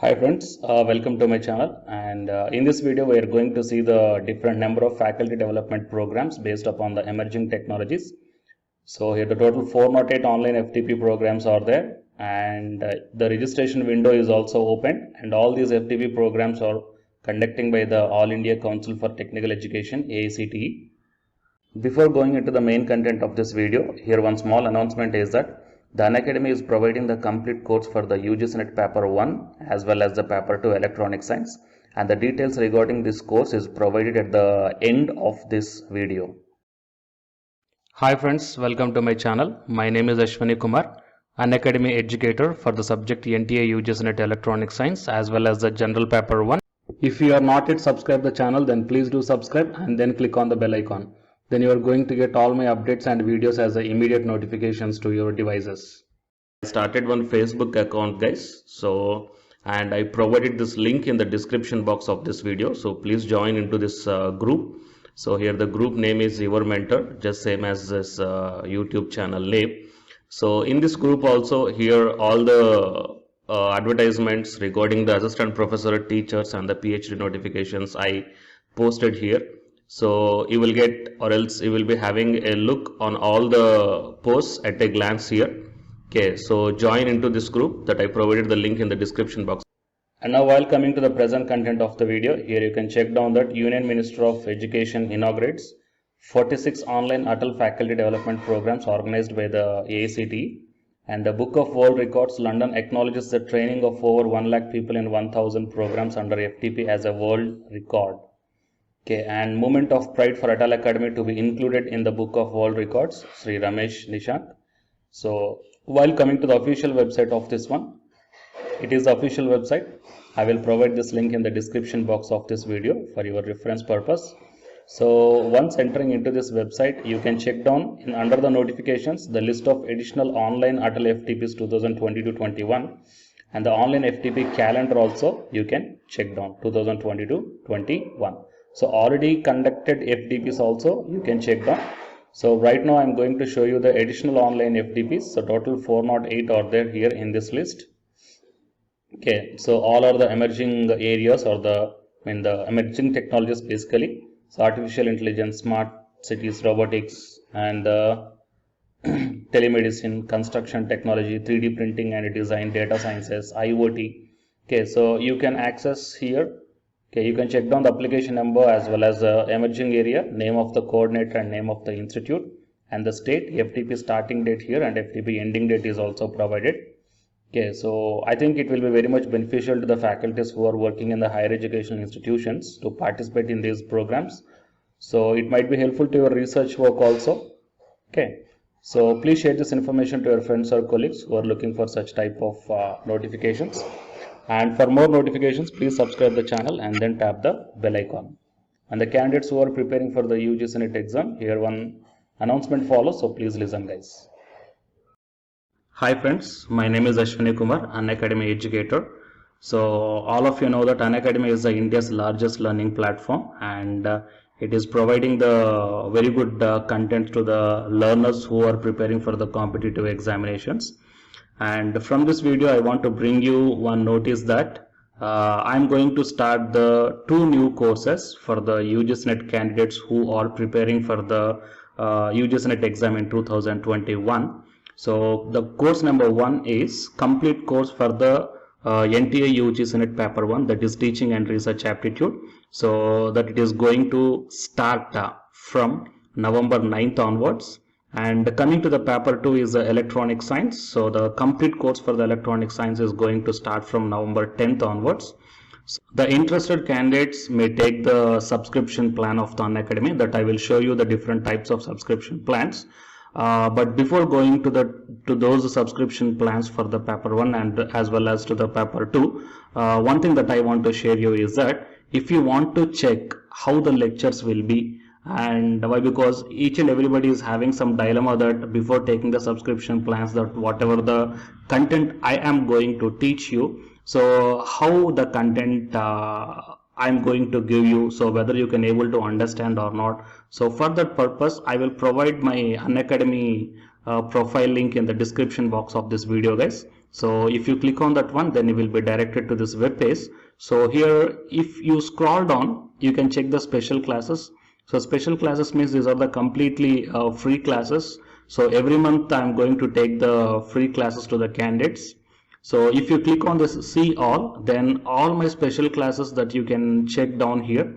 Hi friends, welcome to my channel, and in this video we are going to see the different number of faculty development programs based upon the emerging technologies. So here the total 408 online FTP programs are there, and the registration window is also open, and all these FTP programs are conducting by the All India Council for Technical Education AICTE. Before going into the main content of this video, here one small announcement is that the Unacademy is providing the complete course for the UGC NET Paper 1 as well as the Paper 2 Electronic Science, and the details regarding this course is provided at the end of this video. Hi friends, welcome to my channel. My name is Ashwani Kumar, Unacademy educator for the subject NTA UGC NET Electronic Science as well as the General Paper 1. If you are not yet subscribed the channel, then please do subscribe and then click on the bell icon. Then you are going to get all my updates and videos as immediate notifications to your devices. I started one Facebook account, guys. And I provided this link in the description box of this video. So please join into this group. So here the group name is Your Mentor, just same as this YouTube channel name. So in this group also, here all the advertisements regarding the assistant professor, teachers and the PhD notifications I posted here. So you will get, or else you will be having a look on all the posts at a glance here. Okay, so join into this group that I provided the link in the description box. And now while coming to the present content of the video, here you can check down that Union Minister of Education inaugurates 46 online Atal faculty development programs organized by the AICTE, and the Book of World Records London acknowledges the training of over 1 lakh people in 1000 programs under FTP as a world record. Okay, and Moment of Pride for Atal Academy to be included in the Book of World Records, Sri Ramesh Nishant. So while coming to the official website of this one, it is the official website. I will provide this link in the description box of this video for your reference purpose. So once entering into this website, you can check down in under the notifications the list of additional online Atal FTPs 2020-21 and the online FTP calendar also you can check down 2020-21. So already conducted FTPs also you can check down. So right now I am going to show you the additional online FTPs. So total 408 are there here in this list. Okay, so all are the emerging areas or the emerging technologies basically. So artificial intelligence, smart cities, robotics, and telemedicine, construction technology, 3D printing and design, data sciences, IoT. Okay, so you can access here. Okay, you can check down the application number as well as the emerging area, name of the coordinator and name of the institute, and the state, FTP starting date here and FTP ending date is also provided. Okay, so I think it will be very much beneficial to the faculties who are working in the higher education institutions to participate in these programs. So it might be helpful to your research work also. Okay, so please share this information to your friends or colleagues who are looking for such type of notifications. And for more notifications, please subscribe the channel and then tap the bell icon. And the candidates who are preparing for the UGC NET exam, here one announcement follows, so please listen guys. Hi friends, my name is Ashwani Kumar, Unacademy educator. So all of you know that Unacademy is India's largest learning platform, and it is providing the very good content to the learners who are preparing for the competitive examinations. And from this video I want to bring you one notice that I'm going to start the 2 new courses for the UGC NET candidates who are preparing for the UGC NET exam in 2021. So the course number 1 is complete course for the NTA UGC NET paper 1, that is teaching and research aptitude. So that it is going to start from November 9th onwards. And coming to the paper 2 is the electronic science. So the complete course for the electronic science is going to start from November 10th onwards. So the interested candidates may take the subscription plan of the Unacademy, that I will show you the different types of subscription plans. But before going to those subscription plans for the paper 1 and as well as to the paper 2, one thing that I want to share you is that if you want to check how the lectures will be, and why, because each and everybody is having some dilemma that before taking the subscription plans, that whatever the content I am going to teach you, so how the content I'm going to give you, so whether you can able to understand or not. So for that purpose I will provide my Unacademy profile link in the description box of this video guys. So if you click on that one, then you will be directed to this web page. So here, if you scroll down, you can check the special classes. So special classes means these are the completely free classes. So every month I'm going to take the free classes to the candidates. So if you click on this see all, then all my special classes that you can check down here,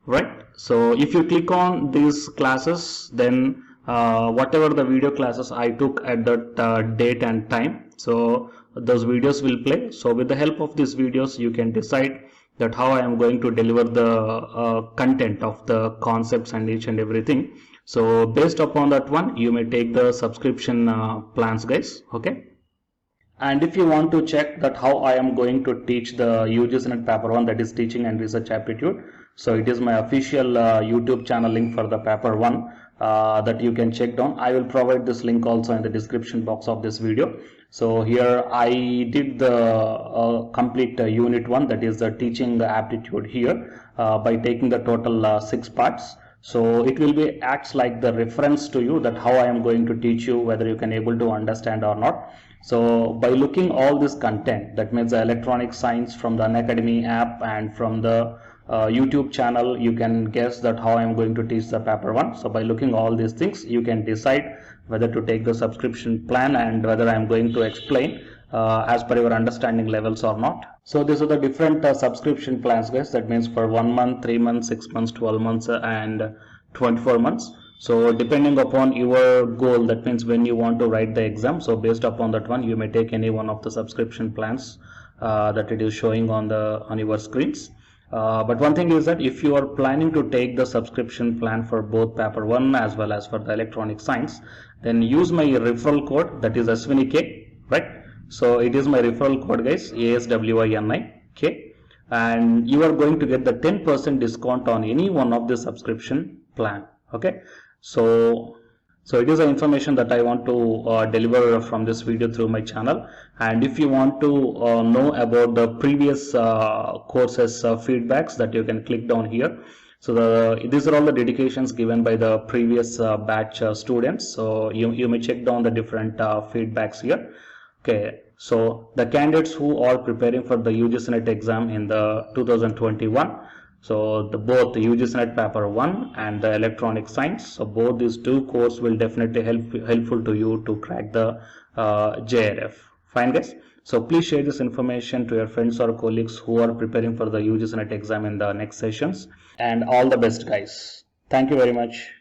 right? So if you click on these classes, then whatever the video classes I took at that date and time, so those videos will play. So with the help of these videos, you can decide that how I am going to deliver the content of the concepts and each and everything. So based upon that one, you may take the subscription plans, guys. Okay. And if you want to check that how I am going to teach the UGC NET paper 1, that is teaching and research aptitude, so it is my official YouTube channel link for the paper 1 that you can check down. I will provide this link also in the description box of this video. So here I did the complete unit 1, that is the teaching aptitude here by taking the total 6 parts. So it will be acts like the reference to you that how I am going to teach you, whether you can able to understand or not. So by looking all this content, that means the electronic science from the Unacademy app and from the YouTube channel, you can guess that how I am going to teach the paper 1. So by looking all these things, you can decide whether to take the subscription plan and whether I am going to explain as per your understanding levels or not. So these are the different subscription plans, guys. That means for 1 month, 3 months, 6 months, 12 months and 24 months. So depending upon your goal, that means when you want to write the exam, so based upon that one, you may take any one of the subscription plans that it is showing on your screens. But one thing is that if you are planning to take the subscription plan for both paper 1 as well as for the electronic science, then use my referral code, that is SWINIK, right? So it is my referral code, guys, ASWINIK, and you are going to get the 10% discount on any one of the subscription plan. Okay, so it is the information that I want to deliver from this video through my channel. And if you want to know about the previous courses feedbacks, that you can click down here. So these are all the dedications given by the previous batch students. So you may check down the different feedbacks here. Okay, so the candidates who are preparing for the UGC NET exam in the 2021, so both the UGC NET paper 1 and the electronic science, so both these two courses will definitely helpful to you to crack the JRF. Fine, guys. So please share this information to your friends or colleagues who are preparing for the UGC NET exam in the next sessions. And all the best, guys. Thank you very much.